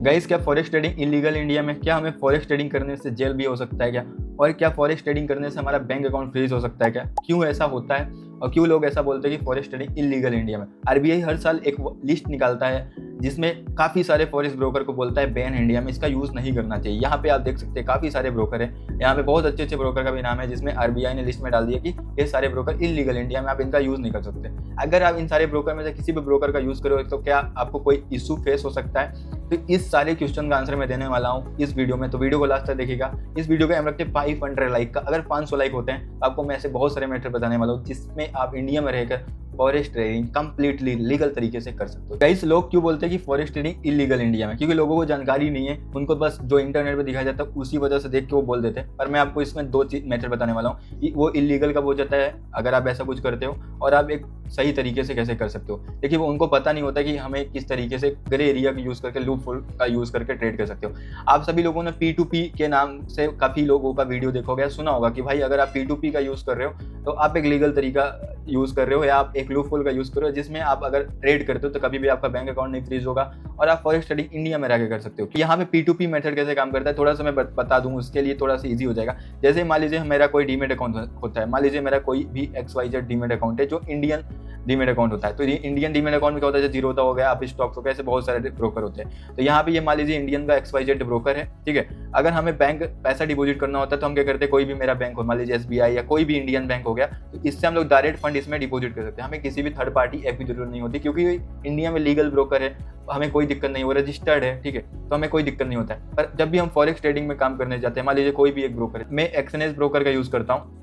Guys, क्या forex trading illegal India में? क्या हमें फॉरेक्स ट्रेडिंग करने से जेल भी हो सकता है क्या? और क्या फॉरेक्स ट्रेडिंग करने से हमारा बैंक अकाउंट फ्रीज हो सकता है क्या? क्यों ऐसा होता है और क्यों लोग ऐसा बोलते हैं कि फॉरेक्स ट्रेडिंग इलीगल इंडिया में? आरबीआई हर साल एक लिस्ट निकालता है जिसमें काफ़ी सारे फॉरेक्स ब्रोकर को बोलता है बैन इंडिया में, इसका यूज़ नहीं करना चाहिए। यहाँ पे आप देख सकते हैं काफ़ी सारे ब्रोकर हैं, यहाँ पे बहुत अच्छे अच्छे ब्रोकर का भी नाम है जिसमें आरबीआई ने लिस्ट में डाल दिया कि ये सारे ब्रोकर इलीगल इंडिया में, आप इनका यूज़ नहीं कर सकते। अगर आप इन सारे ब्रोकर में से किसी भी ब्रोकर का यूज़ करोगे तो क्या आपको कोई इशू फेस हो सकता है? तो इस सारे क्वेश्चन का आंसर मैं देने वाला हूँ इस वीडियो में, तो वीडियो को लास्ट तक देखिएगा। इस वीडियो का एम रखते हैं 500 लाइक का। अगर 500 लाइक होते हैं तो आपको मैं ऐसे बहुत सारे मैटर बताने वाला हूँ जिसमें आप इंडिया में रहकर फॉरेक्स ट्रेडिंग कंप्लीटली लीगल तरीके से कर सकते हो। गाइस, लोग क्यों बोलते हैं कि फॉरेक्स ट्रेडिंग इलीगल इंडिया में? क्योंकि लोगों को जानकारी नहीं है, उनको बस जो इंटरनेट पे दिखाया जाता है उसी वजह से देख के वो बोल देते हैं। पर मैं आपको इसमें दो चीज मेथड बताने वाला हूँ कि वो इलीगल कब हो जाता है अगर आप ऐसा कुछ करते हो, और आप एक सही तरीके से कैसे कर सकते हो। देखिए, वो उनको पता नहीं होता कि हमें किस तरीके से ग्रे एरिया का यूज करके, लूप होल का यूज करके ट्रेड कर सकते हो। आप सभी लोगों ने P2P के नाम से काफी लोगों का वीडियो देखा होगा, सुना होगा कि भाई अगर आप P2P का यूज कर रहे हो तो आप एक लीगल तरीका यूज कर रहे हो या आप एक लूप होल का यूज कर रहे हो जिसमें आप अगर ट्रेड करते हो तो कभी भी आपका बैंक अकाउंट नहीं फ्रीज होगा और आप फॉरेक्स ट्रेडिंग इंडिया में रहकर कर सकते हो। यहाँ पे P2P मेथड कैसे काम करता है थोड़ा सा मैं बता दूं, उसके लिए थोड़ा सा ईजी हो जाएगा। जैसे मान लीजिए मेरा कोई डीमेट अकाउंट होता है, मान लीजिए मेरा कोई भी XYZ डीमेट अकाउंट है जो इंडियन डीमेट अकाउंट होता है। तो इंडियन डीमेट अकाउंट में क्या होता है, जीरो हो गया, आप स्टॉक्स हो गया, ऐसे बहुत सारे ब्रोकर होते हैं। तो यहाँ पे ये मान लीजिए इंडियन का XYZ ब्रोकर है, ठीक है। अगर हमें बैंक पैसा डिपॉजिट करना होता है तो हम क्या करते हैं, कोई भी मेरा बैंक हो, मान लीजिए SBI या कोई भी इंडियन बैंक हो गया, तो इससे हम लोग डायरेक्ट फंड इसमें डिपॉजिट कर सकते हैं। हमें किसी भी थर्ड पार्टी ऐप की जरूरत नहीं होती क्योंकि इंडिया में लीगल ब्रोकर है, हमें कोई दिक्कत नहीं हो, रजिस्टर्ड है, ठीक है, तो हमें कोई दिक्कत नहीं होता है। पर जब भी हम फॉरेक्स ट्रेडिंग में काम करने जाते हैं, मान लीजिए कोई भी एक ब्रोकर है, मैं एक्सएनएस ब्रोकर का यूज करता हूँ,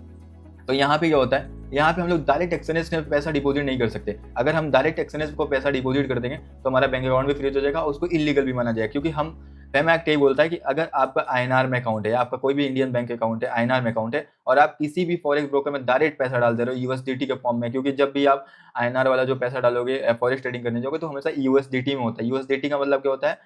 तो यहाँ पे क्या होता है, यहाँ पे हम लोग डायरेक्ट एक्सएनएस में पैसा डिपॉजिट नहीं कर सकते। अगर हम डायरेक्ट एक्सएनएस को पैसा डिपॉजिट कर देंगे तो हमारा बैंक अकाउंट भी फ्रीज हो जाएगा, उसको इलीगल भी माना जाएगा। क्योंकि हम फेम एक्ट यही बोलता है कि अगर आपका आईएनआर में अकाउंट है, आपका कोई भी इंडियन बैंक अकाउंट है, आईएनआर में अकाउंट है, और आप किसी भी फॉरेक्स ब्रोकर में डायरेक्ट पैसा डाल दे रहे हो यूएसडीटी के फॉर्म में, क्योंकि जब भी आप आईएनआर वाला जो पैसा डालोगे फॉरेक्स ट्रेडिंग करने जाओगे तो हमेशा यूएसडीटी में होता है। यूएसडीटी का मतलब क्या होता है,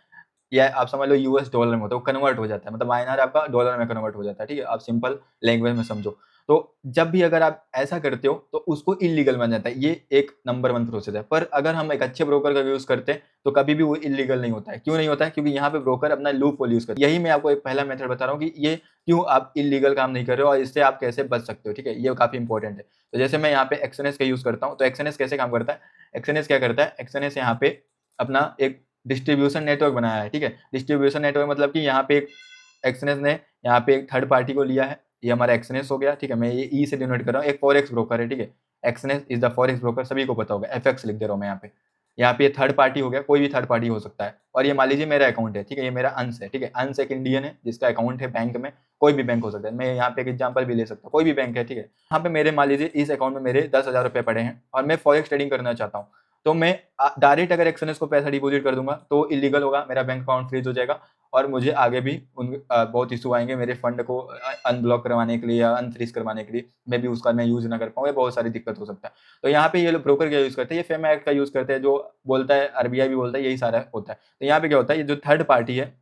या आप समझ लो यूएस डॉलर में होता है, वो कन्वर्ट हो जाता है, मतलब आईएनआर आपका डॉलर में कन्वर्ट हो जाता है, ठीक है, आप सिंपल लैंग्वेज में समझो। तो जब भी अगर आप ऐसा करते हो तो उसको इलीगल बन जाता है, ये एक नंबर 1 प्रोसेस है। पर अगर हम एक अच्छे ब्रोकर का यूज करते हैं तो कभी भी वो इलीगल नहीं होता है। क्यों नहीं होता है? क्योंकि यहाँ पे ब्रोकर अपना लूप होल यूज करता है। यही मैं आपको एक पहला मेथड बता रहा हूँ कि ये क्यों आप इलीगल काम नहीं कर रहे हो और इससे आप कैसे बच सकते हो, ठीक है, ये काफी इंपॉर्टेंट है। तो जैसे मैं यहाँ पे एक्सएनएस का यूज करता हूँ, तो एक्सएनएस कैसे काम करता है, एक्सएनएस क्या करता है, एक्सएनएस यहाँ पे अपना एक डिस्ट्रीब्यूशन नेटवर्क बनाया है, ठीक है। डिस्ट्रीब्यूशन नेटवर्क मतलब कि यहाँ पे एक्सएनएस ने यहाँ पे एक थर्ड पार्टी को लिया है, ये हमारा एक्सएनएस हो गया, ठीक है। मैं ये ई से डिनोट कर रहा हूँ, एक फॉरेक्स ब्रोकर है, ठीक है। एक्सएनएस इज द फॉरेक्स ब्रोकर, सभी को पता होगा, एफएक्स लिख दे रहा हूँ मैं यहाँ पे। यहाँ पे थर्ड पार्टी हो गया, कोई भी थर्ड पार्टी हो सकता है। और ये मान लीजिए मेरा अकाउंट है, ठीक है, ये मेरा अंश है, ठीक है। अंश एक इंडियन है जिसका अकाउंट है बैंक में, कोई भी बैंक हो सकता है। मैं यहाँ पे एक एग्जांपल भी ले सकता हूँ, कोई भी बैंक है, ठीक है। यहाँ पे मेरे मान लीजिए इस अकाउंट में मेरे 10,000 रुपए पड़े हैं और मैं फॉरेक्स ट्रेडिंग करना चाहता हूँ। तो मैं डायरेक्ट अगर एक्सएनएस को पैसा डिपॉजिट कर दूंगा तो इलीगल होगा, मेरा बैंक अकाउंट फ्रीज हो जाएगा और मुझे आगे भी बहुत इशू आएंगे मेरे फंड को अनब्लॉक करवाने के लिए या अनफ्रीज करवाने के लिए। मैं भी उसका मैं यूज ना कर पाऊँ, बहुत सारी दिक्कत हो सकता है। तो यहाँ पे ये लोग ब्रोकर क्या यूज करते हैं, ये फेम एक्ट का यूज करते हैं, जो बोलता है आरबीआई भी बोलता है, यही सारा होता है। तो यहाँ पे क्या होता है, ये जो थर्ड पार्टी है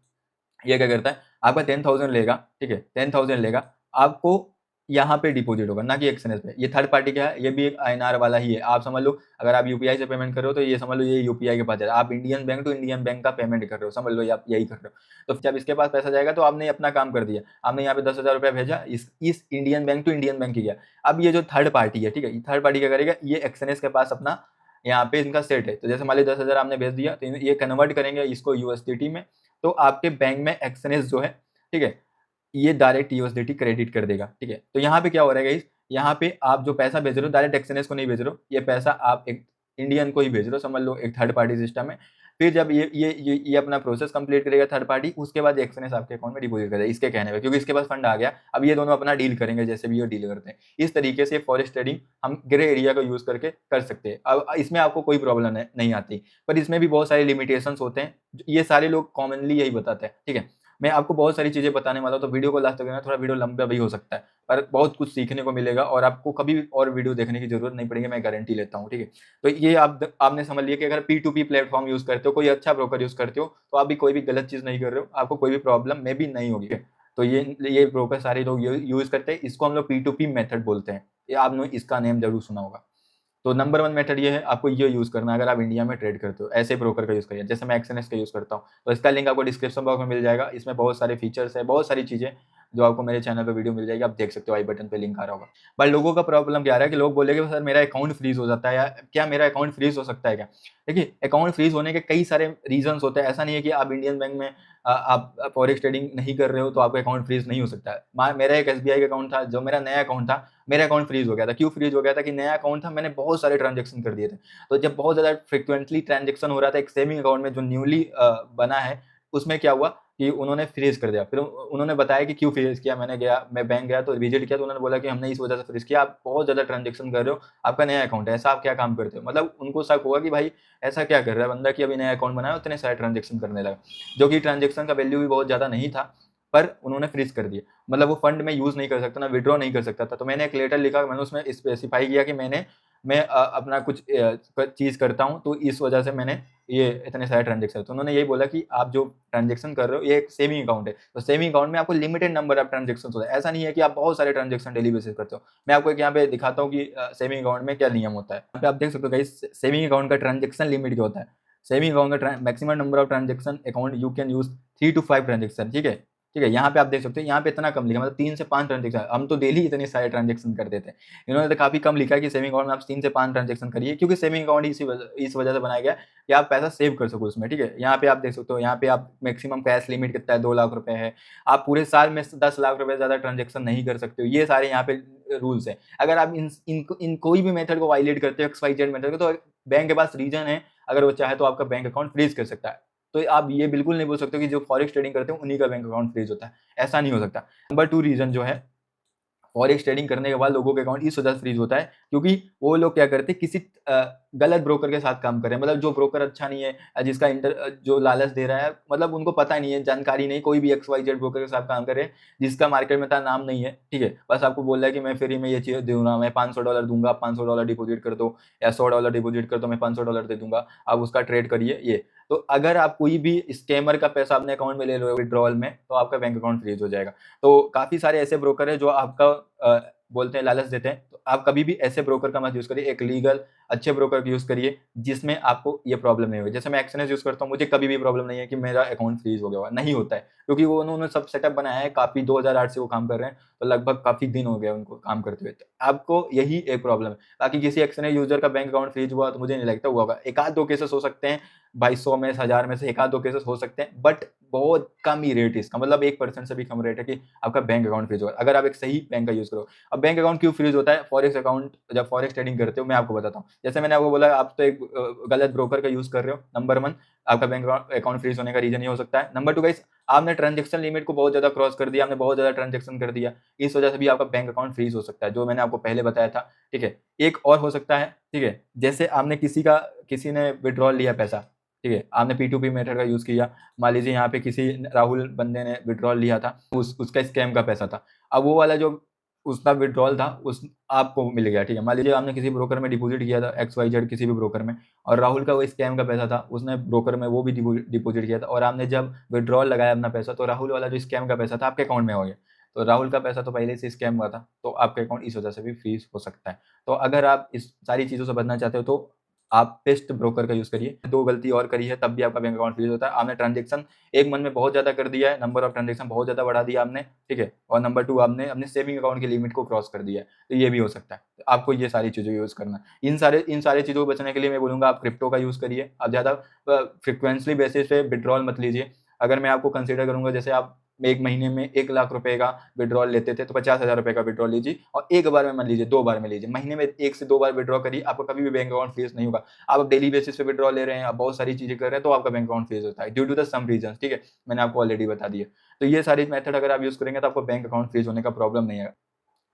ये क्या करता है, आपका 10,000 लेगा, ठीक है, 10,000 लेगा, आपको यहाँ पे डिपॉजिट होगा, ना कि एक्सएनएस पे। ये थर्ड पार्टी क्या है, ये भी एक आईएनआर वाला ही है। आप समझ लो अगर आप यूपीआई से पेमेंट कर रहे हो तो ये समझ लो ये यूपीआई के पास है, आप Indian bank to Indian bank का पेमेंट कर रहे हो, समझ लो आप यही कर रहे हो। तो जब इसके पास पैसा जाएगा तो आपने अपना काम कर दिया, आपने यहाँ पे 10,000 रुपया भेजा, इस Indian bank to Indian bank ही गया। अब ये जो थर्ड पार्टी है, ठीक है, थर्ड पार्टी क्या करेगा, ये एक्सएनएस के पास अपना यहाँ पे इनका सेट है। तो जैसे मान ली 10,000 आपने भेज दिया तो ये कन्वर्ट करेंगे इसको यूएसडीटी में, तो आपके बैंक में एक्सएनएस जो है, ठीक है, ये डायरेक्ट यूएसडीटी क्रेडिट कर देगा, ठीक है। तो यहाँ पे क्या हो रहा है गाइस, यहाँ पे आप जो पैसा भेज रहे हो डायरेक्ट एक्सएनएस को नहीं भेज रहे हो, ये पैसा आप एक इंडियन को ही भेज रहे हो, समझ लो एक थर्ड पार्टी सिस्टम है। फिर जब ये अपना प्रोसेस कंप्लीट करेगा थर्ड पार्टी, उसके बाद एक्सएनएस आपके अकाउंट में डिपॉजिट कर देगा इसके कहने पे, क्योंकि इसके पास फंड आ गया। अब ये दोनों अपना डील करेंगे जैसे भी ये डील करते हैं। इस तरीके से फॉरेक्स ट्रेडिंग हम ग्रे एरिया को यूज करके कर सकते हैं। अब इसमें आपको कोई प्रॉब्लम नहीं आती, पर इसमें भी बहुत सारे लिमिटेशंस होते हैं, ये सारे लोग कॉमनली यही बताते हैं, ठीक है। मैं आपको बहुत सारी चीज़ें बताने वाला हूँ, तो वीडियो को लास्ट तक देखना, थोड़ा वीडियो लंबा भी हो सकता है पर बहुत कुछ सीखने को मिलेगा और आपको कभी भी और वीडियो देखने की जरूरत नहीं पड़ेगी, मैं गारंटी लेता हूँ, ठीक है। तो ये आपने समझ लिया कि अगर P2P प्लेटफॉर्म यूज करते हो, कोई अच्छा ब्रोकर यूज करते हो, तो आप भी कोई भी गलत चीज़ नहीं कर रहे हो, आपको कोई भी प्रॉब्लम में भी नहीं होगी। तो ये ब्रोकर सारे लोग यूज करते हैं, इसको हम लोग P2P मेथड बोलते हैं, ये आपने इसका नेम जरूर सुना होगा। तो नंबर 1 मेथड ये है, आपको ये यूज़ करना है अगर आप इंडिया में ट्रेड करते हो, ऐसे ब्रोकर का यूज़ करिए। जैसे मैं एक्सएनएक्स का यूज़ करता हूँ, तो इसका लिंक आपको डिस्क्रिप्शन बॉक्स में मिल जाएगा। इसमें बहुत सारे फीचर्स है, बहुत सारी चीज़ें जो आपको मेरे चैनल पे वीडियो मिल जाएगी, आप देख सकते हो, आई बटन पे लिंक आ रहा होगा। बट लोगों का प्रॉब्लम क्या आ रहा है कि लोग बोलेंगे सर मेरा अकाउंट फ्रीज़ हो जाता है, या क्या मेरा अकाउंट फ्रीज़ हो सकता है क्या? देखिए, अकाउंट फ्रीज़ होने के कई सारे रीज़न्स होते हैं। ऐसा नहीं है कि आप इंडियन बैंक में आप फॉरेक्स ट्रेडिंग नहीं कर रहे हो तो आपका अकाउंट फ्रीज़ नहीं हो सकता है। मेरा एक एसबीआई का अकाउंट था, जो मेरा नया अकाउंट था, मेरा अकाउंट फ्रीज़ हो गया था। क्यों फ्रीज़ हो गया था कि नया अकाउंट था, मैंने बहुत सारे ट्रांज़ैक्शन कर दिए थे। तो जब बहुत ज़्यादा फ्रीक्वेंटली ट्रांज़ैक्शन हो रहा था एक सेविंग अकाउंट में जो न्यूली बना है, उसमें क्या हुआ कि उन्होंने फ्रीज़ कर दिया। फिर उन्होंने बताया कि क्यों फ्रीज़ किया, मैं बैंक गया तो विज़िट किया, तो उन्होंने बोला कि हमने इस वजह से फ्रीज़ किया, आप बहुत ज़्यादा ट्रांज़ैक्शन कर रहे हो, आपका नया अकाउंट है, ऐसा आप क्या काम करते हो? मतलब उनको शक हुआ कि भाई ऐसा क्या कर रहा है बंदा कि अभी नया अकाउंट बनाया और इतने सारे ट्रांज़ैक्शन करने लगा। जो कि ट्रांज़ैक्शन का वैल्यू भी बहुत ज़्यादा नहीं था, पर उन्होंने फ्रीज़ कर दिया। मतलब वो फंड में यूज़ नहीं कर सकता, ना विथड्रॉ नहीं कर सकता था। तो मैंने एक लेटर लिखा, मैंने उसमें स्पेसिफ़ाई किया कि मैं अपना कुछ चीज़ करता हूँ, तो इस वजह से मैंने ये इतने सारे ट्रांज़ैक्शन। तो उन्होंने यही बोला कि आप जो ट्रांज़ैक्शन कर रहे हो, ये एक सेविंग अकाउंट है। तो सेविंग अकाउंट में आपको लिमिटेड नंबर ऑफ ट्रांज़ैक्शंस होता है। ऐसा नहीं है कि आप बहुत सारे ट्रांज़ैक्शन डेली बेसिस करते हो। मैं आपको एक यहाँ पे दिखाता हूँ कि सेविंग अकाउंट में क्या नियम होता है। यहाँ पे आप देख सकते हो गाइस, सेविंग अकाउंट का ट्रांज़ैक्शन लिमिट क्या होता है। सेविंग अकाउंट का maximum number of transaction account you can use 3 to 5 transaction, ठीक है? ठीक है, यहाँ पे आप देख सकते हो, यहाँ पे इतना कम लिखा है, मतलब 3 से 5 ट्रांज़ैक्शन। हम तो डेली इतने सारे ट्रांज़ैक्शन कर देते हैं। इन्होंने तो काफ़ी कम लिखा है कि सेविंग अकाउंट में आप 3 से 5 ट्रांज़ैक्शन करिए, क्योंकि सेविंग अकाउंट इस वजह से बनाया गया है कि आप पैसा सेव कर सको उसमें, ठीक है? यहाँ पे आप देख सकते हो, यहाँ पे आप मैक्सिमम कैश लिमिट कितना है, 2 लाख रुपए है। आप पूरे साल में 10 लाख रुपए से ज़्यादा ट्रांज़ैक्शन नहीं कर सकते हो। ये सारे यहाँ पे रूल्स हैं। अगर आप इन कोई भी मेथड को वायलेट करते हो, एक्स-वाई-ज़ेड मेथड को, तो बैंक के पास रीज़न है, अगर वो चाहे तो आपका बैंक अकाउंट फ्रीज़ कर सकता है। तो आप ये बिल्कुल नहीं बोल सकते हो कि जो फॉरेक्स ट्रेडिंग करते हैं उन्हीं का बैंक अकाउंट फ्रीज़ होता है, ऐसा नहीं हो सकता। नंबर 2 रीज़न जो है, फॉरेक्स ट्रेडिंग करने के बाद लोगों के अकाउंट इस वजह से फ्रीज होता है क्योंकि वो लोग क्या करते हैं, किसी गलत ब्रोकर के साथ काम कर रहे हैं। मतलब जो ब्रोकर अच्छा नहीं है, जिसका जो लालच दे रहा है, मतलब उनको पता नहीं है, जानकारी नहीं, कोई भी एक्स वाई जेड ब्रोकर के साथ काम कर रहे हैं जिसका मार्केट में इतना नाम नहीं है, ठीक है? बस आपको बोल रहा है कि मैं फ्री में ये चीज़ दूंगा, मैं $500 दूंगा, आप $500 डिपॉजिट कर दो, या $100 डिपॉजिट कर दो, मैं $500 दे दूंगा, आप उसका ट्रेड करिए ये। तो अगर आप कोई भी स्कैमर का पैसा अपने अकाउंट में ले लो विड्रॉल में, तो आपका बैंक अकाउंट फ्रीज हो जाएगा। तो काफ़ी सारे ऐसे ब्रोकर हैं जो आपका बोलते हैं, लालच देते हैं। तो आप कभी भी ऐसे ब्रोकर का मत यूज़ करिए, एक लीगल अच्छे ब्रोकर का यूज़ करिए जिसमें आपको ये प्रॉब्लम नहीं होगी। जैसे मैं एक्सचेंज यूज़ करता हूँ, मुझे कभी भी प्रॉब्लम नहीं है कि मेरा अकाउंट फ्रीज हो गया होगा, नहीं होता है, क्योंकि वो उन्होंने सब सेटअप बनाया है, काफ़ी 2008 से वो काम कर रहे हैं, तो लगभग काफ़ी दिन हो गए उनको काम करते हुए। तो आपको यही एक प्रॉब्लम है। बाकी किसी एक्सचेंज यूज़र का बैंक अकाउंट फ्रीज हुआ तो मुझे नहीं लगता हुआ होगा। एक आध 2 केसेस हो सकते हैं, भाई 100 में से 1000 में से एक आध 2 केसेस हो सकते हैं, बट बहुत कम ही रेट है इसका, मतलब 1% से भी कम रेट है कि आपका बैंक अकाउंट फ्रीज होगा, अगर आप एक सही बैंक का यूज़ करो। अब बैंक अकाउंट क्यों फ्रीज होता है? फॉरेक्स अकाउंट जब फॉरेक्स ट्रेडिंग करते हो, मैं आपको बताता हूँ। जैसे मैंने आपको बोला, आप तो एक गलत ब्रोकर का यूज़ कर रहे हो, नंबर 1 आपका बैंक अकाउंट फ्रीज होने का रीज़न ये हो सकता है। नंबर 2 गाइस, आपने ट्रांज़ैक्शन लिमिट को बहुत ज़्यादा क्रॉस कर दिया, आपने बहुत ज़्यादा ट्रांज़ैक्शन कर दिया, इस वजह से भी आपका बैंक अकाउंट फ्रीज हो सकता है, जो मैंने आपको पहले बताया था, ठीक है? एक और हो सकता है, ठीक है? जैसे आपने किसी ने विथड्रॉल लिया पैसा, ठीक है? आपने P2P मेथड का यूज़ किया, मान लीजिए यहाँ पे किसी राहुल बंदे ने विथड्रॉल लिया था, उसका स्कैम का पैसा था। अब वो वाला जो उसका विथड्रॉल था, उस आपको मिल गया, ठीक है? मान लीजिए आपने किसी ब्रोकर में डिपॉज़िट किया था, XYZ किसी भी ब्रोकर में, और राहुल का वो स्कैम का पैसा था, उसने ब्रोकर में वो भी डिपॉज़िट किया था, और आपने जब विथड्रॉल लगाया अपना पैसा, तो राहुल वाला जो स्कैम का पैसा था आपके अकाउंट में हो गया। तो राहुल का पैसा तो पहले से स्कैम हुआ था, तो आपका अकाउंट इस वजह से भी फ्रीज़ हो सकता है। तो अगर आप इस सारी चीज़ों से बचना चाहते हो, तो आप बेस्ट ब्रोकर का यूज़ करिए। 2 गलती और करी है तब भी आपका बैंक अकाउंट फ्रीज़ होता है। आपने ट्रांज़ैक्शन एक मन में बहुत ज़्यादा कर दिया है, नंबर ऑफ ट्रांज़ैक्शन बहुत ज़्यादा बढ़ा दिया आपने, ठीक है? और नंबर 2 आपने अपने सेविंग अकाउंट की लिमिट को क्रॉस कर दिया है, तो ये भी हो सकता है। तो आपको ये सारी चीज़ें यूज़ करना है। इन सारी चीज़ों को बचने के लिए मैं बोलूँगा, आप क्रिप्टो का यूज़ करिए। आप ज़्यादा फ्रीक्वेंटली बेसिस पे विथड्रॉल मत लीजिए। अगर मैं आपको कंसीडर करूँगा, जैसे आप 1 महीने में 1 लाख रुपए का विथड्रॉल लेते थे, तो 50,000 रुपए का विथड्रॉल लीजिए, और एक बार में मत लीजिए, 2 बार में लीजिए। महीने में 1 से 2 बार विथड्रॉ करिए, आपका कभी भी बैंक अकाउंट फ्रीज़ नहीं होगा। आप डेली बेसिस पे विथड्रॉ ले रहे हैं, आप बहुत सारी चीज़ें कर रहे हैं, तो आपका बैंक अकाउंट फ्रीज़ होता है due to the some reasons, ठीक है? मैंने आपको ऑलरेडी बता दिया। तो ये सारी मेथड अगर आप यूज़ करेंगे, तो आपको बैंक अकाउंट फ्रीज़ होने का प्रॉब्लम नहीं आएगा।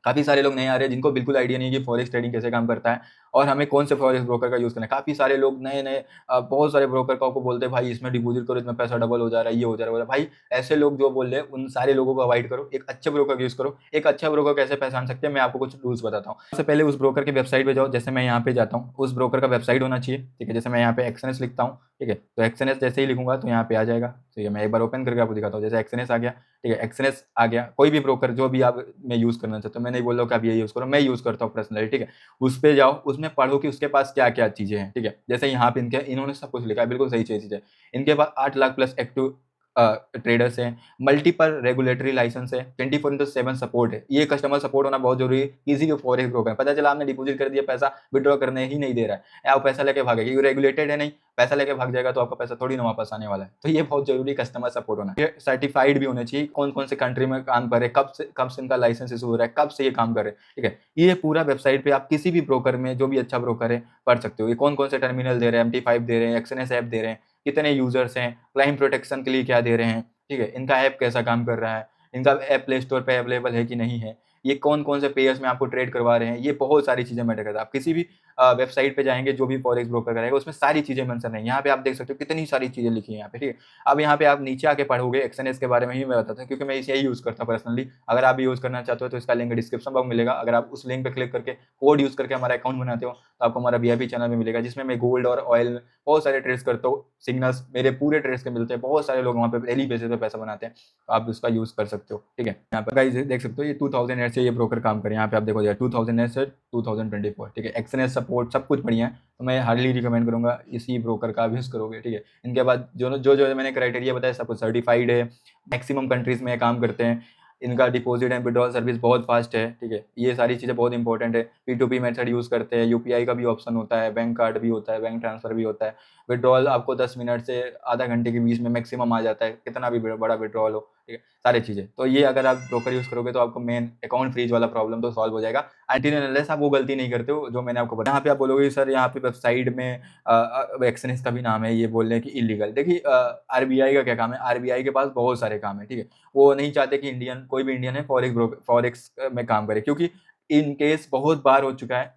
काफ़ी सारे लोग नए आ रहे हैं जिनको बिल्कुल आइडिया नहीं है कि फॉरेक्स ट्रेडिंग कैसे काम करता है, और हमें कौन से फॉरेक्स ब्रोकर का यूज़ करना है। काफ़ी सारे लोग नए-नए बहुत सारे ब्रोकर को बोलते हैं, भाई इसमें डिपॉज़िट करो, इसमें पैसा डबल हो जा रहा है, ये हो जा रहा है, वो भाई ऐसे लोग जो बोल रहे हैं, उन सारे लोगों को अवॉइड करो, एक अच्छे ब्रोकर का यूज़ करो। एक अच्छा ब्रोकर कैसे पहचान सकते हैं, मैं आपको कुछ रूल्स बताता हूँ। सबसे पहले उस ब्रोकर की वेबसाइट पे जाओ, जैसे मैं यहाँ पे जाता हूँ, उस ब्रोकर का वेबसाइट होना चाहिए, ठीक है? जैसे मैं यहाँ पे एक्सएनएस लिखता हूँ, ठीक है? तो एक्सएनएस जैसे ही लिखूँगा तो यहाँ पे आ जाएगा, ठीक है? मैं एक बार ओपन करके आपको दिखाता हूँ। जैसे एक्सएनएस आ गया, ठीक है? एक्सएनएस आ गया, कोई भी ब्रोकर जो भी आप मैं यूज़ करना चाहता हूँ, मैं नहीं बोल रहा हूँ कि आप ये यूज़ करो, मैं यूज़ करता हूँ पर्सनली, ठीक है? उस पे जाओ, उसमें उसमें पढ़ो कि उसके पास क्या क्या चीज़ें हैं, ठीक है। जैसे यहाँ पे इन्होंने सब कुछ लिखा है, बिल्कुल सही चीज़ है। इनके पास 8 लाख प्लस एक्टिव ट्रेडर्स हैं, मल्टीपल रेगुलेटरी लाइसेंस है, 24/7 सपोर्ट है। ये कस्टमर सपोर्ट होना बहुत जरूरी है किसी भी फॉरेक्स ब्रोकर में। पता चला आपने डिपॉजिट कर दिया, पैसा विड्रॉ करने ही नहीं दे रहा है, आप पैसा लेके भागेगा, क्योंकि रेगुलेटेड है नहीं, पैसा लेके भाग जाएगा तो आपका पैसा थोड़ी ना वापस आने वाला है। तो ये बहुत जरूरी कस्टमर सपोर्ट होना। ये सर्टिफाइड भी होने चाहिए, कौन कौन से कंट्री में काम कर रहे, कब से इनका लाइसेंस इशू हो रहा है, कब से ये काम कर रहे हैं, ठीक है। ये पूरा वेबसाइट पे आप किसी भी ब्रोकर में, जो भी अच्छा ब्रोकर है, पढ़ सकते हो। ये कौन कौन से टर्मिनल दे रहे हैं, MT5 दे रहे हैं, एक्सएनएस ऐप दे रहे हैं, कितने यूजर्स हैं, क्लाइंट प्रोटेक्शन के लिए क्या दे रहे हैं, ठीक है, इनका ऐप कैसा काम कर रहा है, इनका ऐप प्ले स्टोर पे अवेलेबल है कि नहीं है, ये कौन कौन से पेयर्स में आपको ट्रेड करवा रहे हैं, ये बहुत सारी चीज़ें मैटर करता है। आप किसी भी वेबसाइट पे जाएंगे, जो भी फॉरेक्स ब्रोकर करेगा, उसमें सारी चीज़ें मेंशन है। यहाँ पे आप देख सकते हो कितनी सारी चीज़ें लिखी है यहाँ पे, ठीक है। अब यहाँ पे आप नीचे आके पढ़ोगे, एक्सएनएस के बारे में ही मैं बताता हूँ, क्योंकि मैं इसे यूज़ करता हूँ पर्सनली। अगर आप भी यूज़ करना चाहते हो तो इसका लिंक डिस्क्रिप्शन बॉक्स मिलेगा। अगर आप उस लिंक पे क्लिक करके कोड यूज़ करके हमारा अकाउंट बनाते हो तो आपको हमारा VIP चैनल भी मिलेगा, जिसमें मैं गोल्ड और ऑयल बहुत सारे ट्रेड्स करता हूँ। सिग्नल्स मेरे पूरे ट्रेड्स के मिलते हैं, बहुत सारे लोग वहाँ पे डेली बेसिस पे पैसा बनाते हैं, तो आप उसका यूज़ कर सकते हो, ठीक है। यहाँ पर गाइस देख सकते हो ये 2008 से ये ब्रोकर काम करे, यहाँ पे आप देखो 2008 से 2024, ठीक है। एक्सएनएस सपोर्ट सब कुछ बढ़िया है, तो मैं हार्डली रिकमेंड करूंगा इसी ब्रोकर का यूज़ करोगे, ठीक है। इनके बाद जो मैंने क्राइटेरिया बताया सब कुछ सर्टिफाइड है, मैक्सिमम कंट्रीज में काम करते हैं, इनका डिपॉजिट एंड विड्रॉल सर्विस बहुत फास्ट है, ठीक है। ये सारी चीज़ें बहुत इंपॉर्टेंट है। P2P मेथड यूज़ करते हैं, UPI का भी ऑप्शन होता है, बैंक कार्ड भी होता है, बैंक ट्रांसफर भी होता है। विड्रॉल आपको 10 मिनट से आधा घंटे के बीच में मैक्सिमम आ जाता है, कितना भी बड़ा विड्रॉल हो, ठीक है, सारी चीज़ें। तो ये अगर आप ब्रोकर यूज़ करोगे तो आपको मेन अकाउंट फ्रीज वाला प्रॉब्लम तो सॉल्व हो जाएगा, अनटिल अनलेस आप वो गलती नहीं करते हो जो मैंने आपको बताया। यहाँ पे आप बोलोगे सर यहाँ पे वेबसाइट में एक्सएनएस का भी नाम है, ये बोल रहे हैं कि इलीगल। देखिए RBI का क्या काम है, RBI के पास बहुत सारे काम है, ठीक है। वो नहीं चाहते कि कोई भी इंडियन है फॉरेक्स में काम करे, क्योंकि इन केस बहुत बार हो चुका है,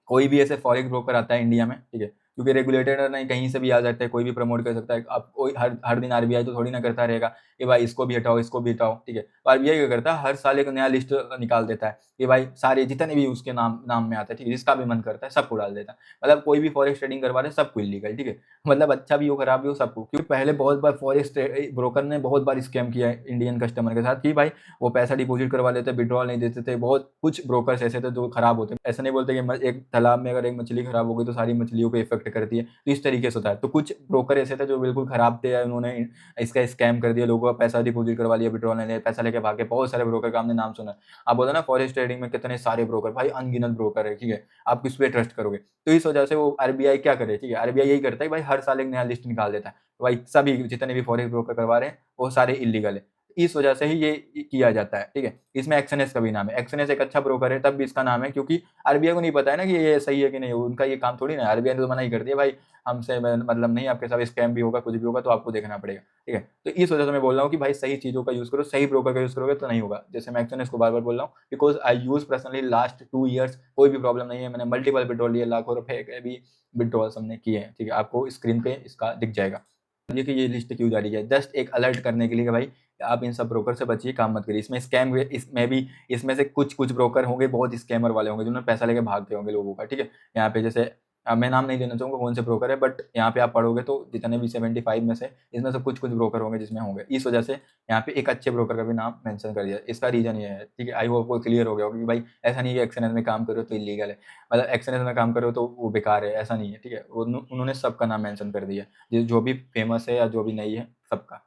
कोई भी ऐसे फॉरेक्स ब्रोकर आता है इंडिया में, ठीक है, क्योंकि रेगुलेटेड नहीं, कहीं से भी आ जाते हैं, कोई भी प्रमोट कर सकता है। अब कोई हर हर दिन RBI तो थोड़ी ना करता रहेगा कि भाई इसको भी हटाओ, इसको भी हटाओ, ठीक है। तो RBI क्या करता है, हर साल एक नया लिस्ट निकाल देता है कि भाई सारे जितने भी उसके नाम नाम में आते हैं, ठीक है, जिसका भी मन करता है सबको डाल देता है। मतलब कोई भी फॉरेक्स ट्रेडिंग करवा रहे सबको इलीगल, ठीक है। मतलब अच्छा भी हो खराब भी हो सबको, क्योंकि पहले बहुत बार फॉरेक्स ब्रोकर ने बहुत बार स्कैम किया है इंडियन कस्टमर के साथ कि भाई वो पैसा डिपॉजिट करवा लेते, विड्रॉल नहीं देते थे। बहुत कुछ ब्रोकर्स ऐसे थे जो खराब होते, ऐसा नहीं बोलते कि एक तालाब में अगर एक मछली खराब हो गई तो सारी मछलियों को इफेक्ट करती है, तो इस तरीके से होता है। तो कुछ ब्रोकर ऐसे थे जो बिल्कुल खराब थे, उन्होंने इसका स्कैम कर दिया, लोगों का पैसा डिपॉजिट करवा लिया, विड्रॉल नहीं, पैसा लेके भागे। बहुत सारे ब्रोकर का हमने नाम सुना। आप बोलते ना फॉरेक्स ट्रेडिंग में कितने सारे ब्रोकर, भाई अनगिनत ब्रोकर है, ठीक है, आप किस पे ट्रस्ट करोगे। तो इस वजह से वो RBI क्या करे, ठीक है, RBI यही करता है भाई हर साल एक नया लिस्ट निकाल देता है, भाई सभी जितने भी फॉरेक्स ब्रोकर करवा रहे हैं वो सारे इलीगल है। इस वजह से ही ये किया जाता है, ठीक है। इसमें एक्सएनएस का भी नाम है, एक्सएनएस एक अच्छा ब्रोकर है तब भी इसका नाम है, क्योंकि RBI को नहीं पता है ना कि ये सही है कि नहीं, उनका ये काम थोड़ी ना है। RBI ने तो मना ही कर दिया भाई हमसे मतलब नहीं, आपके साथ स्कैम भी होगा, कुछ भी होगा तो आपको देखना पड़ेगा, ठीक है। तो इस वजह से मैं बोल रहा हूँ कि भाई सही चीज़ों का यूज़ करो, सही ब्रोकर का यूज़ करोगे तो नहीं होगा। जैसे मैं एक्सएनएस को बार बार बोल रहा हूँ, because I use personally last 2 years, कोई भी प्रॉब्लम नहीं है, मैंने मल्टीपल विड्रॉल लिए, लाखों रुपए के भी विड्रॉल्स हमने किए हैं, ठीक है। आपको स्क्रीन पे इसका दिख जाएगा। देखिए ये लिस्ट क्यों जारी है, जस्ट एक अलर्ट करने के लिए कि भाई आप इन सब ब्रोकर से बचिए, काम मत करिए। इसमें स्कैम, इसमें भी इसमें से कुछ ब्रोकर होंगे बहुत स्कैमर वाले होंगे, जिन्होंने पैसा लेके भागते होंगे लोगों का, ठीक है। यहाँ पे जैसे मैं नाम नहीं लेना चाहूँगा कौन से ब्रोकर है, बट यहाँ पे आप पढ़ोगे तो जितने भी 75 में से इसमें से कुछ ब्रोकर होंगे जिसमें होंगे। इस वजह से यहाँ पे एक अच्छे ब्रोकर का भी नाम मेंशन कर दिया। इसका रीजन ये है, ठीक है। आई होप वो क्लियर हो गया होगा कि भाई ऐसा नहीं है एक्सएनएस में काम करो तो इलीगल है, मतलब एक्सएनएस में काम करो तो वो बेकार है, ऐसा नहीं है, ठीक है। उन्होंने सबका नाम मेंशन कर दिया, जो भी फेमस है या जो भी नहीं है सबका।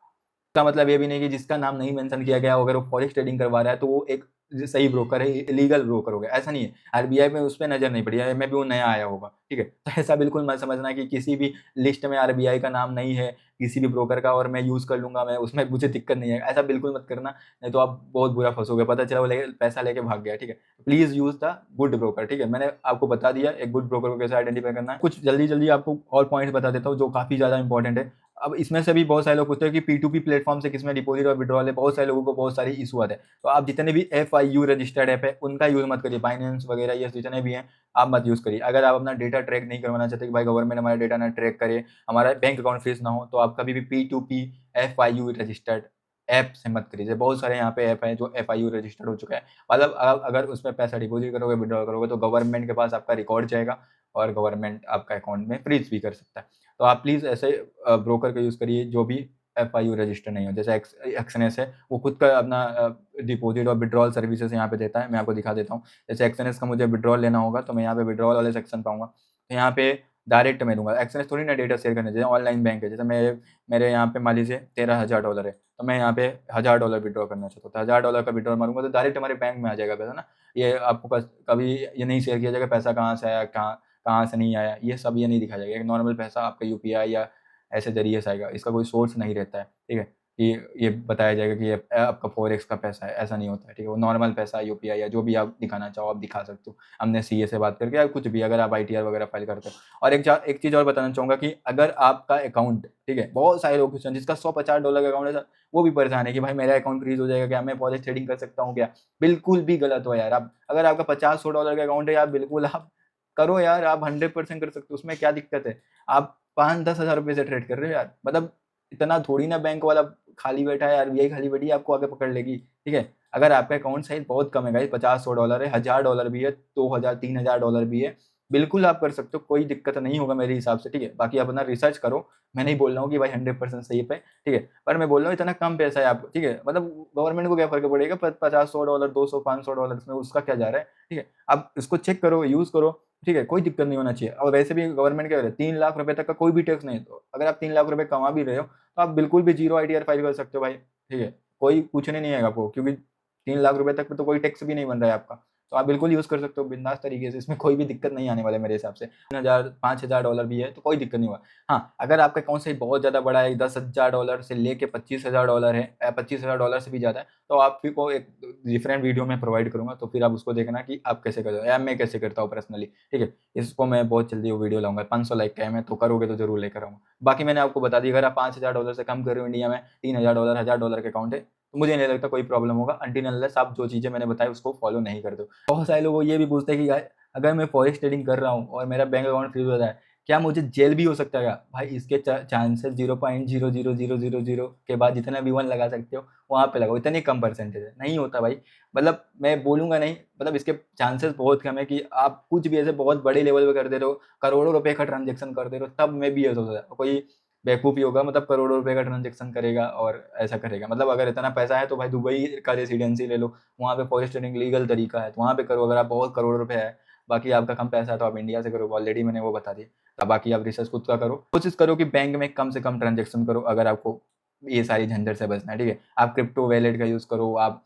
इसका मतलब ये भी नहीं कि जिसका नाम नहीं मेंशन किया गया अगर वो फॉरेक्स ट्रेडिंग करवा रहा है तो वो एक सही ब्रोकर है, लीगल ब्रोकर हो गया, ऐसा नहीं है। RBI में उस पर नजर नहीं पड़ी है, मैं भी वो नया आया होगा, ठीक है। तो ऐसा बिल्कुल मत समझना कि किसी भी लिस्ट में RBI का नाम नहीं है किसी भी ब्रोकर का और मैं यूज कर लूंगा, मैं उसमें मुझे दिक्कत नहीं है, ऐसा बिल्कुल मत करना, नहीं तो आप बहुत बुरा फंसोगे। पता चला वो पैसा लेके भाग गया, ठीक है। Please use the good broker, ठीक है। मैंने आपको बता दिया एक गुड ब्रोकर को कैसे आइडेंटिफाई करना है। कुछ जल्दी जल्दी आपको और पॉइंट्स बता देता हूँ जो काफी ज्यादा इंपॉर्टेंट है। अब इसमें से भी बहुत सारे लोग पूछते हैं कि P2P प्लेटफॉर्म से किसमें डिपॉजिट और विड्रॉल है, बहुत सारे लोगों को बहुत सारी इशू आते हैं। तो आप जितने भी FIU रजिस्टर्ड ऐप है उनका यूज मत करिए, बाइनेंस वगैरह ये जितने भी हैं आप मत यूज करिए। अगर आप अपना डेटा ट्रैक नहीं करवाना चाहते कि भाई गवर्नमेंट हमारा डेटा ना ट्रैक करे, हमारा बैंक अकाउंट फ्रीज ना हो, तो आप कभी भी P2P FIU रजिस्टर्ड ऐप से मत करिए। बहुत सारे यहाँ पे ऐप हैं जो FIU रजिस्टर्ड हो चुका है, मतलब आप अगर उसमें पैसा डिपॉजिट करोगे विड्रॉल करोगे तो गवर्नमेंट के पास आपका रिकॉर्ड जाएगा और गवर्नमेंट आपका अकाउंट में फ्रीज भी कर सकता है। तो आप प्लीज़ ऐसे ब्रोकर का यूज़ करिए जो भी FIU रजिस्टर नहीं हो। जैसे एक्सएनएस है, वो खुद का अपना डिपॉजिट और विड्रॉल सर्विसेज यहाँ पे देता है। मैं आपको दिखा देता हूँ। जैसे एक्सएनएस का मुझे विड्रॉल लेना होगा तो मैं यहाँ पे विड्रॉल वाले सेक्शन पाऊंगा, तो यहाँ पे डायरेक्ट मैं दूंगा। एक्सएनएस थोड़ी ना डेटा शेयर करने, जैसे ऑनलाइन बैंक है, जैसे मेरे यहाँ पे मान लीजिए $13,000 है, तो मैं यहाँ पे $1,000 विड्रॉ करना चाहता हूँ, तो $1,000 का विड्रॉ मारूंगा तो डायरेक्ट हमारे बैंक में आ जाएगा पैसा ना। ये आपको कभी ये नहीं शेयर किया जाएगा पैसा कहाँ से आया, कहाँ कहाँ से नहीं आया, ये सब ये नहीं दिखाया जाएगा। एक नॉर्मल पैसा आपका UPI या ऐसे जरिए से आएगा, इसका कोई सोर्स नहीं रहता है, ठीक है। ये बताया जाएगा कि ये आपका फॉरेक्स का पैसा है, ऐसा नहीं होता है, ठीक है। वो नॉर्मल पैसा UPI या जो भी आप दिखाना चाहो आप दिखा सकते हो, हमने CA से बात करके या कुछ भी, अगर आप ITR वगैरह फाइल करते हो। और एक चीज़ और बताना चाहूँगा कि अगर आपका अकाउंट, ठीक है, बहुत सारे लोग जिसका $150 का अकाउंट है, वो भी परेशान है कि भाई मेरा अकाउंट फ्रीज हो जाएगा क्या, मैं फॉरेक्स ट्रेडिंग कर सकता हूँ क्या। बिल्कुल भी गलत हो यार। आप अगर आपका $50-100 का अकाउंट है यार, बिल्कुल आप करो यार, आप 100% कर सकते हो, उसमें क्या दिक्कत है। आप 5-10 हज़ार रुपये से ट्रेड कर रहे हो यार, मतलब इतना थोड़ी ना बैंक वाला खाली बैठा है यार, RBI खाली बैठी है आपको आगे पकड़ लेगी, ठीक है। अगर आपका अकाउंट साइज बहुत कम है गाइस, $50-100 है, $1,000 भी है, 2,000 $3,000 भी है, बिल्कुल आप कर सकते हो, कोई दिक्कत नहीं होगा मेरे हिसाब से, ठीक है। बाकी आप अपना रिसर्च करो, मैं नहीं बोल रहा हूँ कि भाई 100% सही पे, ठीक है, पर मैं बोल रहा हूँ इतना कम पैसा है आपको, ठीक है, मतलब गवर्नमेंट को क्या फर्क पड़ेगा, $50-100 $200 $500 इसमें उसका क्या जा रहा है, ठीक है। आप इसको चेक करो, यूज करो, ठीक है, कोई दिक्कत नहीं होना चाहिए। और वैसे भी गवर्नमेंट क्या करे, 3 लाख रुपए तक का कोई भी टैक्स नहीं है, तो अगर आप 3 लाख रुपए कमा भी रहे हो तो आप बिल्कुल भी जीरो ITR फाइल कर सकते हो भाई, ठीक है। कोई पूछने नहीं आएगा आपको, क्योंकि 3 लाख रुपए तक पे तो कोई टैक्स भी नहीं बन रहा है आपका, तो आप बिल्कुल यूज़ कर सकते हो बिंदास तरीके से, इसमें कोई भी दिक्कत नहीं आने वाला है मेरे हिसाब से। 3,000 $5,000 भी है तो कोई दिक्कत नहीं होगा। हाँ, अगर आपका अकाउंट से बहुत ज़्यादा बड़ा है, $10,000 से लेके $25,000 है, $25,000 से भी ज़्यादा है, तो आपको एक डिफरेंट वीडियो में प्रोवाइड करूँगा, तो फिर आप उसको देखना कि आप कैसे करते हो या मैं कैसे करता हूँ पर्सनली, ठीक है। इसको मैं बहुत जल्दी वो वीडियो लाऊंगा, 500 लाइक का है, मैं तो करोगे तो जरूर लेकर आऊँगा। बाकी मैंने आपको बता दी, अगर आप $5,000 से कम कर रहे हो इंडिया में, $3,000 $1,000 का अकाउंट है, तो मुझे नहीं लगता कोई प्रॉब्लम होगा, अनटिल अनलेस आप जो चीज़ें मैंने बताई उसको फॉलो नहीं करते हो। बहुत सारे लोग ये भी पूछते हैं कि यार अगर मैं फॉरेक्स ट्रेडिंग कर रहा हूँ और मेरा बैंक अकाउंट फ्रीज हो जाए, क्या मुझे जेल भी हो सकता है क्या? भाई इसके चांसेस 0.00000 के बाद जितना भी 1 लगा सकते हो वहाँ पे लगाओ, इतनी कम परसेंटेज है, नहीं होता भाई। मतलब मैं बोलूँगा नहीं, मतलब इसके चांसेस बहुत कम है कि आप कुछ भी ऐसे बहुत बड़े लेवल पे कर दे रहे हो, करोड़ों रुपए का ट्रांजेक्शन कर दे रहे हो, तब में भी ऐसा हो सकता है। कोई बेवकूफ़ ही होगा, मतलब करोड़ों रुपए का ट्रांजेक्शन करेगा और ऐसा करेगा। मतलब अगर इतना पैसा है तो भाई दुबई का रेसिडेंसी ले लो, वहाँ पे फॉरेक्स ट्रेडिंग लीगल तरीका है, तो वहाँ पे करो। अगर आप बहुत करोड़ों रुपए है, बाकी आपका कम पैसा है तो आप इंडिया से करो, ऑलरेडी मैंने वो बता दिया। बाकी आप रिसर्च खुद का करो, कोशिश करो कि बैंक में कम से कम ट्रांजेक्शन करो, अगर आपको ये सारी झंझट से बचना है, ठीक है। आप क्रिप्टो वैलेट का यूज़ करो, आप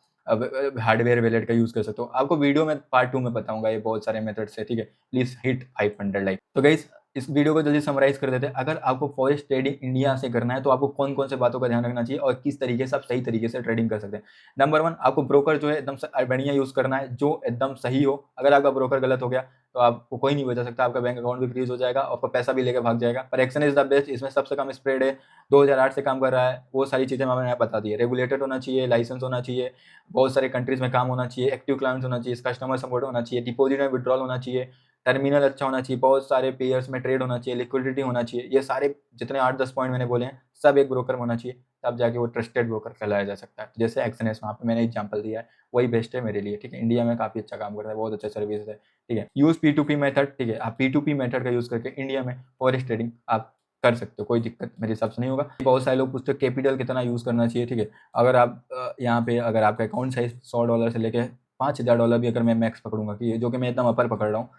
हार्डवेयर वैलेट का यूज़ कर सकते हो। आपको वीडियो में पार्ट 2 में बताऊंगा ये बहुत सारे मेथड से, ठीक है। Please hit 500 like. तो गाइस इस वीडियो को जल्दी समराइज कर देते हैं। अगर आपको फॉरेक्स ट्रेडिंग इंडिया से करना है तो आपको कौन कौन से बातों का ध्यान रखना चाहिए और किस तरीके से आप सही तरीके से ट्रेडिंग कर सकते हैं। नंबर 1, आपको ब्रोकर जो है एकदम बढ़िया यूज़ करना है, जो एकदम सही हो। अगर आपका ब्रोकर गलत हो गया तो आपको कोई नहीं बचा सकता, आपका बैंक अकाउंट भी फ्रीज हो जाएगा, आपका पैसा भी लेकर भाग जाएगा। पर एक्शन इज द बेस्ट, इसमें सबसे कम स्प्रेड है, 2008 से काम कर रहा है, वो सारी चीज़ें मैंने बता दी है। रेगुलेटेड होना चाहिए, लाइसेंस होना चाहिए, बहुत सारे कंट्रीज में काम होना चाहिए, एक्टिव क्लाइंट्स होना चाहिए, कस्टमर सपोर्ट होना चाहिए, डिपॉजिट में विड्रॉल होना चाहिए, टर्मिनल अच्छा होना चाहिए, बहुत सारे पेयर्स में ट्रेड होना चाहिए, लिक्विडिटी होना चाहिए। ये सारे जितने 8-10 पॉइंट मैंने बोले हैं सब एक ब्रोकर में होना चाहिए, तब जाके वो ट्रस्टेड ब्रोकर कहलाया जा सकता है। जैसे एक्सएनएस वहाँ पे मैंने एग्जांपल दिया है, वही बेस्ट है मेरे लिए, ठीक है। इंडिया में काफ़ी अच्छा काम करता है, बहुत अच्छा सर्विस है, ठीक है। यूज़ P2P मेथड, ठीक है। आप P2P मेथड का यूज़ करके इंडिया में फॉरेक्स ट्रेडिंग आप कर सकते हो, कोई दिक्कत मेरे हिसाब से नहीं होगा। बहुत सारे लोग पूछते हैं कैपिटल कितना यूज़ करना चाहिए, ठीक है। अगर आप यहाँ पे अगर आपका अकाउंट साइज $100 से लेके $5,000 भी अगर मैं मैक्स पकड़ूंगा, कि जो कि मैं एकदम अपर पकड़ रहा हूँ,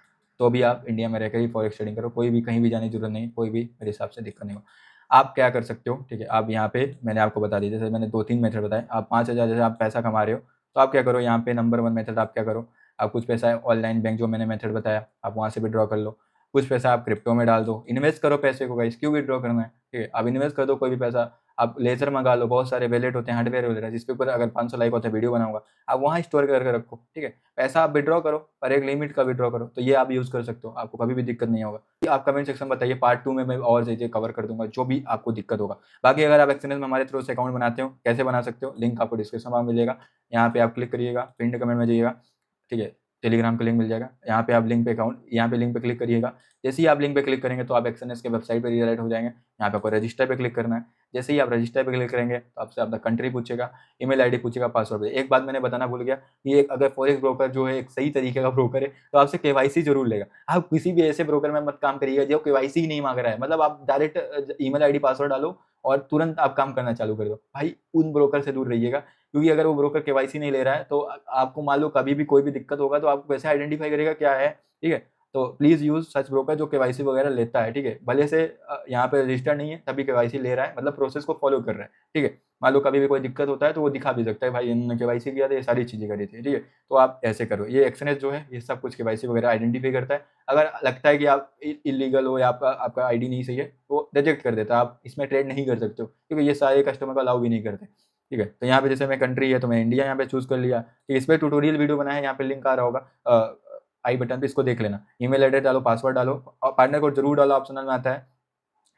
तो भी आप इंडिया में रहकर ही फॉरेक्स ट्रेडिंग करो, कोई भी कहीं भी जाने की जरूरत नहीं, कोई भी मेरे हिसाब से दिक्कत नहीं हो। आप क्या कर सकते हो, ठीक है। आप यहाँ पे मैंने आपको बता दिया, जैसे मैंने 2-3 मेथड बताए। आप 5,000 जैसे आप पैसा कमा रहे हो तो आप क्या करो, यहाँ पे नंबर 1 मेथड आप क्या करो, आप कुछ पैसा है ऑनलाइन बैंक जो मैंने मेथड बताया आप वहाँ से विड्रॉ कर लो, कुछ पैसा आप क्रिप्टो में डाल दो, इन्वेस्ट करो पैसे को गाइस, क्यों विड्रॉ करना है, ठीक है। आप इन्वेस्ट कर दो कोई भी पैसा, आप लेजर मंगा लो, बहुत सारे वैलेट होते हैं, हार्डवेयर वगैरह, जिसके ऊपर अगर 500 लाइक होते हैं वीडियो बनाऊंगा, आप वहाँ स्टोर करके रखो, ठीक है। पैसा आप विड्रॉ करो पर एक लिमिट का विड्रॉ करो, तो ये आप यूज़ कर सकते हो, आपको कभी भी दिक्कत नहीं होगा। आप कमेंट सेक्शन में बताइए, पार्ट 2 में मैं और चीज़ें कवर कर दूंगा जो भी आपको दिक्कत होगा। बाकी अगर आप एक्सचेंज में हमारे थ्रू से अकाउंट बनाते हो, कैसे बना सकते हो, लिंक आपको डिस्क्रिप्शन में मिलेगा, यहाँ पे आप क्लिक करिएगा, पिन कमेंट में जाइएगा, ठीक है। टेलीग्राम का लिंक मिल जाएगा, यहाँ पे आप लिंक पे अकाउंट, यहाँ पे लिंक पे क्लिक करिएगा। जैसे ही आप लिंक पे क्लिक करेंगे तो आप एक्सएनएस के वेबसाइट पे रीडायरेक्ट हो जाएंगे। यहाँ पे आपको रजिस्टर पे क्लिक करना है। जैसे ही आप रजिस्टर पे क्लिक करेंगे तो आपसे अपना कंट्री पूछेगा, ईमेल आईडी पूछेगा, पासवर्ड। एक बात मैंने बताना भूल गया, ये अगर फॉरेक्स ब्रोकर जो है एक सही तरीके का ब्रोकर है तो आपसे केवाईसी जरूर लेगा। आप किसी भी ऐसे ब्रोकर में मत काम करिएगा जो केवाईसी ही नहीं मांग रहा है, मतलब आप डायरेक्ट ईमेल आईडी पासवर्ड डालो और तुरंत आप काम करना चालू कर दो। भाई उन ब्रोकर से दूर रहिएगा, क्योंकि अगर वो ब्रोकर केवाईसी नहीं ले रहा है तो आपको मान लो कभी भी कोई भी दिक्कत होगा तो आपको कैसे आइडेंटिफाई करेगा क्या है, ठीक है। तो प्लीज़ यूज़ सच ब्रोकर जो केवाईसी वगैरह लेता है, ठीक है। भले से यहाँ पे रजिस्टर नहीं है तभी केवाईसी ले रहा है, मतलब प्रोसेस को फॉलो कर रहा है, ठीक है। मान लो कभी भी कोई दिक्कत होता है तो वो दिखा भी सकता है, भाई इन्होंने केवाईसी किया था, ये सारी चीज़ें करी थी, ठीक है। तो आप ऐसे करो। ये एक्सएनएस जो है ये सब कुछ केवाईसी वगैरह आइडेंटिफाई करता है। अगर लगता है कि आप इलीगल हो या आपका आईडी नहीं सही है तो रिजेक्ट कर देता है, आप इसमें ट्रेड नहीं कर सकते हो, क्योंकि ये सारे कस्टमर को अलाउ भी नहीं करते, ठीक है। तो यहाँ पे जैसे मैं कंट्री है तो मैं इंडिया यहाँ पे चूज़ कर लिया, ठीक है। इस पर ट्यूटोरियल वीडियो बनाया है, यहाँ पे लिंक आ रहा होगा आई बटन पे, इसको देख लेना। ईमेल एड्रेस डालो, पासवर्ड डालो और पार्टनर कोड जरूर डालो, ऑप्शनल में आता है।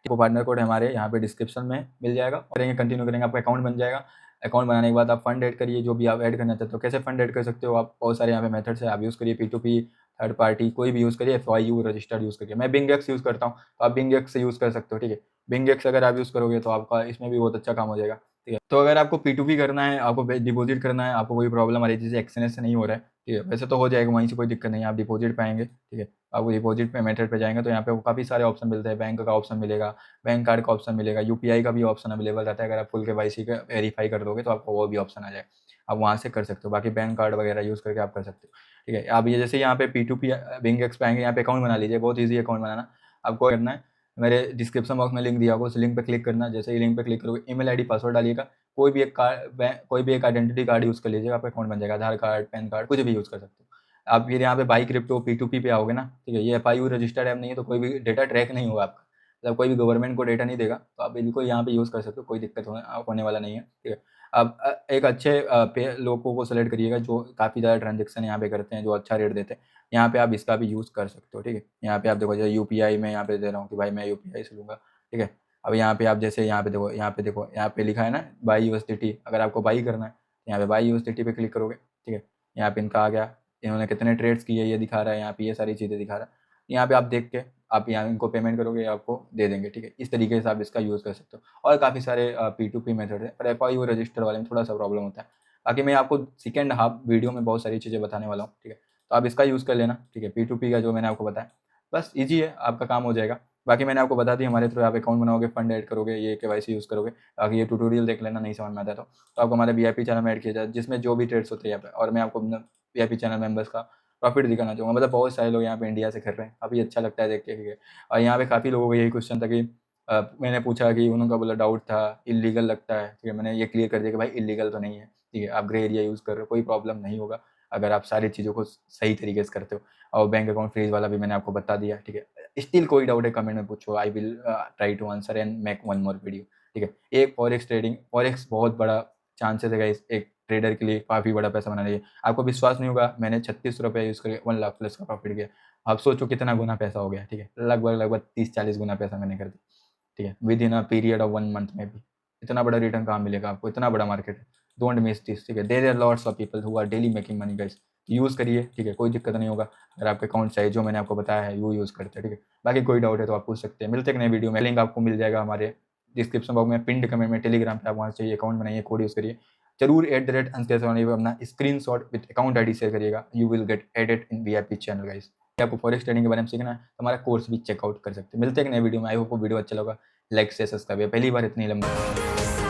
वो पार्टनर कोड हमारे यहाँ पे डिस्क्रिप्शन में मिल जाएगा। करेंगे कंटिन्यू करेंगे, आपका अकाउंट बन जाएगा। अकाउंट बनाने के बाद आप फंड ऐड करिए, जो भी आप ऐड करना चाहते हो। कैसे फंड ऐड कर सकते हो आप, बहुत सारे यहाँ पे मेथड्स है, आप यूज़ करिए। P2P, थर्ड पार्टी कोई भी यूज़ करिए, FIU रजिस्टर्ड यूज़ करिए। मैं बिंगेक्स यूज़ करता हूँ, तो आप बिंगेक्स से यूज़ कर सकते हो, ठीक है। बिंगेक्स अगर आप यूज़ करोगे तो आपका इसमें भी बहुत अच्छा काम हो जाएगा, ठीक है। तो अगर आपको P2P करना है, आपको डिपॉजिट करना है, आपको कोई प्रॉब्लम आ रही है जैसे एक्सएनएस से नहीं हो रहा है, ठीक है, वैसे तो हो जाएगा, वहीं से कोई दिक्कत नहीं है, आप डिपॉजिट पाएंगे, ठीक है। आपको डिपॉजिट पे मेथड पे जाएंगे तो यहाँ पे काफ़ी सारे ऑप्शन मिलते हैं। बैंक का ऑप्शन मिलेगा, बैंक कार्ड का ऑप्शन मिलेगा, यूपीआई का भी ऑप्शन अवेलेबल रहता है। अगर आप फुल केवाईसी का वेरीफाई कर दोगे तो आपको वो भी ऑप्शन आ जाएगा, आप वहाँ से कर सकते हो। बाकी बैंक कार्ड वगैरह यूज़ करके आप कर सकते हो, ठीक है। आप ये जैसे यहाँ पे P2P बिंगेक्स पे आएंगे, यहाँ पे अकाउंट बना लीजिए, बहुत ईजी अकाउंट बनाना। आपको करना है, मेरे डिस्क्रिप्शन बॉक्स में लिंक दिया होगा, उस लिंक पे क्लिक करना। जैसे ही लिंक पे क्लिक करोगे, ईमेल आईडी पासवर्ड डालिएगा, कोई भी एक कार्ड, कोई भी एक आइडेंटिटी कार्ड यूज़ कर लीजिएगा, आपका अकाउंट बन जाएगा। आधार कार्ड, पैन कार्ड, कुछ भी यूज़ कर सकते हो आप। फिर यहाँ पे बाई क्रिप्टो P2P पे आओगे ना, ठीक है। ये FIU रजिस्टर्ड ऐप नहीं है तो कोई भी डेटा ट्रैक नहीं होगा आपका, मतलब कोई भी गवर्नमेंट को डेटा नहीं देगा, तो आप बिल्कुल यहाँ पे यूज़ कर सकते हो, कोई दिक्कत होने वाला नहीं है, ठीक है। आप एक अच्छे पे लोगों को सेलेक्ट करिएगा जो काफ़ी ज़्यादा ट्रांजेक्शन यहाँ पे करते हैं, जो अच्छा रेट देते हैं। यहाँ पे आप इसका भी यूज़ कर सकते हो, ठीक है। यहाँ पे आप देखो, जैसे यूपीआई में यहाँ पे दे रहा हूँ कि भाई मैं यूपीआई से लूँगा, ठीक है। अब यहाँ पे आप जैसे यहाँ पे देखो, यहाँ पे लिखा है ना बाई USDT, अगर आपको बाई करना है यहाँ पे बाई USDT पे क्लिक करोगे, ठीक है। यहाँ पे इनका आ गया, इन्होंने कितने ट्रेड्स किए ये दिखा रहा है, यहाँ पे ये सारी चीज़ें दिखा रहा है। यहाँ पे आप देख के आप यहाँ इनको पेमेंट करोगे, आपको दे देंगे, ठीक है। इस तरीके से आप इसका यूज़ कर सकते हो। और काफ़ी सारे P2P मेथड है, पर FIU रजिस्टर वाले में थोड़ा सा प्रॉब्लम होता है। बाकी मैं आपको सेकेंड हाफ वीडियो में बहुत सारी चीज़ें बताने वाला हूँ, ठीक है। तो आप इसका यूज़ कर लेना, ठीक है। P2P का जो मैंने आपको बताया, बस ईजी है, आपका काम हो जाएगा। बाकी मैंने आपको बता दी, हमारे थ्रू आप अकाउंट बनाओगे, फंड ऐड करोगे, ये केवाईसी यूज़ करोगे। बाकी ये ट्यूटोरियल देख लेना, नहीं समझ में आता तो आपको हमारे VIP चैनल में ऐड किया जाए, जिसमें जो भी ट्रेड्स होते हैं यहाँ पे। और मैं आपको VIP चैनल मेंबर्स का प्रॉफिट दिखाना चाहूँगा, मतलब बहुत सारे लोग यहाँ पे इंडिया से कर रहे हैं, काफ़ी अच्छा लगता है देख के, ठीक है। और यहाँ पे काफ़ी लोगों को यही क्वेश्चन था कि मैंने पूछा कि उनका बोला डाउट था इलीगल लगता है, ठीक है। मैंने ये क्लियर कर दिया कि भाई इलीगल तो नहीं है, ठीक है। आप ग्रे एरिया यूज़ कर रहे हो, कोई प्रॉब्लम नहीं होगा अगर आप सारी चीज़ों को सही तरीके से करते हो। और बैंक अकाउंट फ्रीज वाला भी मैंने आपको बता दिया, ठीक है। स्टिल कोई डाउट है कमेंट में पूछो, I will try to answer and make one more video, ठीक है। एक फॉरेक्स ट्रेडिंग, फॉरेक्स बहुत बड़ा चांसेस है गाइस, एक ट्रेडर के लिए काफ़ी बड़ा पैसा बनाने के लिए। आपको विश्वास नहीं होगा, मैंने 36 रुपये यूज़ करके 1 लाख प्लस का प्रॉफिट किया। आप सोचो कितना गुना पैसा हो गया, ठीक है। लगभग 30-40 गुना पैसा मैंने कर दिया, ठीक है, with in a period of 1 month में भी। इतना बड़ा रिटर्न कहाँ मिलेगा आपको, इतना बड़ा मार्केट है। डोंट मिस दिस, ठीक है। There are lots of people who are daily making money guys. Use करिए, ठीक है, कोई दिक्कत नहीं होगा। अगर आपके अकाउंट चाहिए जो मैंने आपको बताया है वो यूज़ करते हैं, ठीक है। बाकी कोई डाउट है तो आप पूछ सकते हैं। मिलते हैं एक नए वीडियो में, लिंक आपको मिल जाएगा हमारे डिस्क्रिप्शन बॉक्स में, पिंड कमेंट में, टेलीग्राम पे। आप वहाँ से अकाउंट बनाइए, कोड यूज़ करिए जरूर। @अंशकेश अपना screenshot with account ID share करिएगा, you will get added in VIP channel guys. आपको फॉरेक्स ट्रेडिंग के बारे में सीखना है तो हमारा कोर्स भी चेकआउट कर सकते हैं। मिलते हैं एक नए वीडियो में, आई होप वो वीडियो अच्छा लगा। लाइक से सब्सक्राइब, पहली बार इतनी लंबी